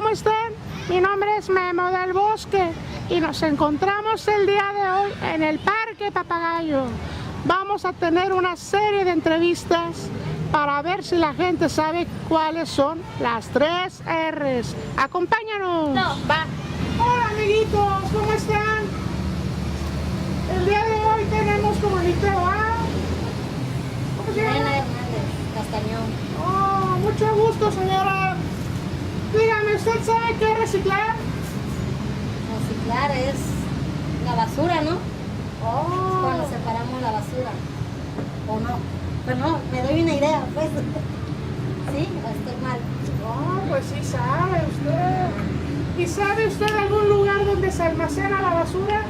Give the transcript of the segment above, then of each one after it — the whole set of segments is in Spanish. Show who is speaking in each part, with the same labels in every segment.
Speaker 1: ¿cómo están? Mi nombre es Memo del Bosque y nos encontramos el día de hoy en el Parque Papagayo. Vamos a tener una serie de entrevistas para ver si la gente sabe cuáles son las 3 R's. ¡Acompáñanos!
Speaker 2: No, va.
Speaker 1: Hola amiguitos, ¿cómo están? El día de hoy tenemos como invitado a... ¿Cómo se llama?
Speaker 2: Elena Hernández Castañón.
Speaker 1: Oh, mucho gusto, señora. Dígame, ¿usted sabe qué es reciclar?
Speaker 2: Reciclar es la basura, ¿no?
Speaker 1: Oh.
Speaker 2: Cuando separamos la basura. ¿O no? Pues no, me doy una idea, pues. ¿Sí? ¿O estoy mal?
Speaker 1: Oh, pues sí sabe usted. ¿Y sabe usted algún lugar donde se almacena la basura?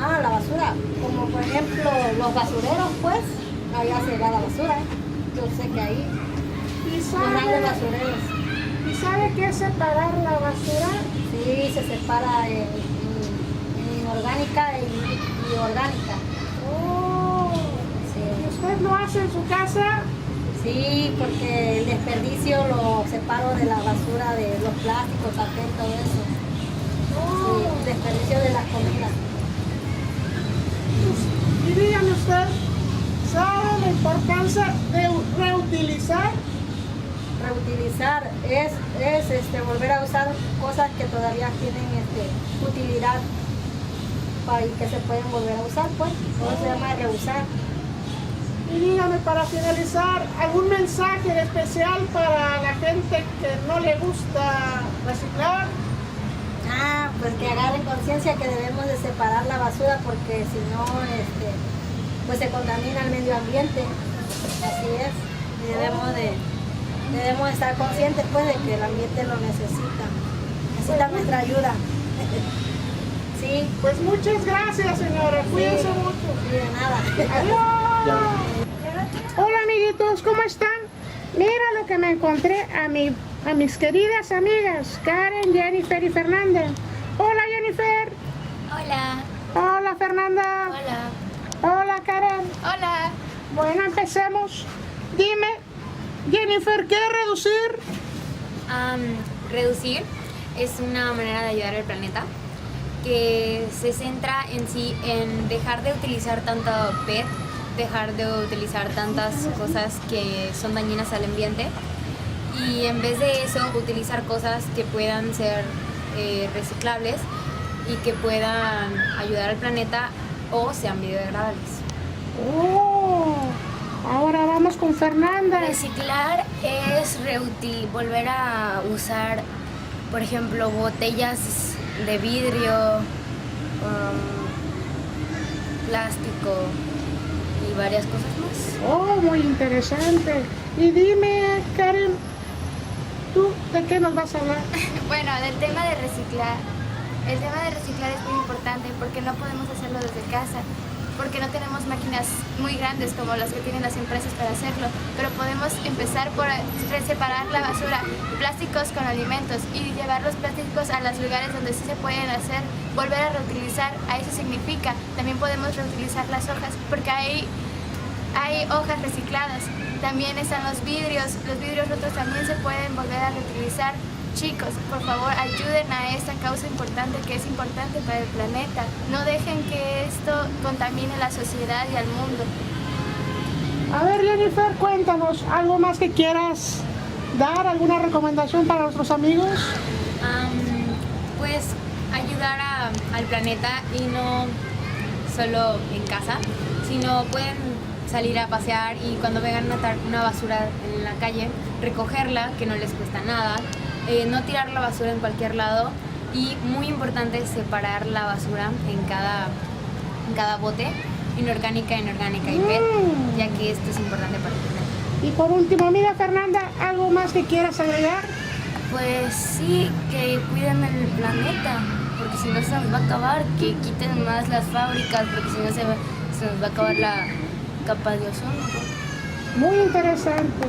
Speaker 2: Ah, la basura. Como por ejemplo los basureros, pues. Allá se va la basura. Yo sé que ahí.
Speaker 1: ¿Y
Speaker 2: Los grandes
Speaker 1: sabe,
Speaker 2: basureros.
Speaker 1: ¿Y sabe qué es separar la basura?
Speaker 2: Sí, se separa en inorgánica y orgánica.
Speaker 1: Oh.
Speaker 2: Sí.
Speaker 1: ¿Y usted lo hace en su casa?
Speaker 2: Sí, porque el desperdicio lo separo de la basura, de los plásticos, papel, todo eso.
Speaker 1: Oh.
Speaker 2: Sí, el desperdicio de las comidas.
Speaker 1: Y dígame usted, ¿sabe la importancia de reutilizar?
Speaker 2: Reutilizar es volver a usar cosas que todavía tienen utilidad y que se pueden volver a usar, pues. Eso se llama reusar.
Speaker 1: Y dígame, para finalizar, ¿algún mensaje en especial para la gente que no le gusta reciclar?
Speaker 2: Ah, pues que agarren conciencia que debemos de separar la basura porque si no, pues se contamina el medio ambiente. Así es. Y debemos estar conscientes pues de que el ambiente lo necesita. Necesita nuestra ayuda. Sí.
Speaker 1: Pues muchas gracias, señora. Cuídense mucho.
Speaker 2: Y de nada.
Speaker 1: Adiós. Hola, amiguitos, ¿cómo están? Mira lo que me encontré a mis queridas amigas Karen, Jennifer y Fernanda. Hola, Jennifer.
Speaker 3: Hola.
Speaker 1: Hola, Fernanda.
Speaker 3: Hola.
Speaker 1: Hola, Karen.
Speaker 3: Hola.
Speaker 1: Bueno, empecemos. Dime, Jennifer, ¿qué es reducir?
Speaker 3: Reducir es una manera de ayudar al planeta que se centra en sí en dejar de utilizar tanto PET, dejar de utilizar tantas cosas que son dañinas al ambiente y en vez de eso utilizar cosas que puedan ser reciclables y que puedan ayudar al planeta o sean biodegradables.
Speaker 1: Oh, ahora vamos con Fernanda.
Speaker 4: Reciclar es volver a usar, por ejemplo, botellas de vidrio, plástico y varias cosas más.
Speaker 1: Oh, muy interesante. Y dime, Karen, ¿tú de qué nos vas a hablar?
Speaker 5: Bueno, del tema de reciclar. El tema de reciclar es muy importante porque no podemos hacerlo desde casa, porque no tenemos máquinas muy grandes como las que tienen las empresas para hacerlo, pero podemos empezar por separar la basura, plásticos con alimentos y llevar los plásticos a los lugares donde sí se pueden hacer, volver a reutilizar. A eso significa, también podemos reutilizar las hojas, porque hay hojas recicladas. También están los vidrios rotos también se pueden volver a reutilizar. Chicos, por favor, ayuden a esta causa importante que es importante para el planeta. No dejen que esto contamine la sociedad y al mundo.
Speaker 1: A ver, Jennifer, cuéntanos, ¿algo más que quieras dar? ¿Alguna recomendación para nuestros amigos?
Speaker 3: Pues ayudar al planeta y no solo en casa, sino pueden salir a pasear y cuando vean una basura en la calle, recogerla, que no les cuesta nada. No tirar la basura en cualquier lado y muy importante separar la basura en cada bote, inorgánica y PET, ya que esto es importante para el planeta.
Speaker 1: Y por último, mira, Fernanda, ¿algo más que quieras agregar?
Speaker 4: Pues sí, que cuiden el planeta, porque si no se nos va a acabar, que quiten más las fábricas, porque si no se nos va a acabar la capa de ozono.
Speaker 1: Muy interesante.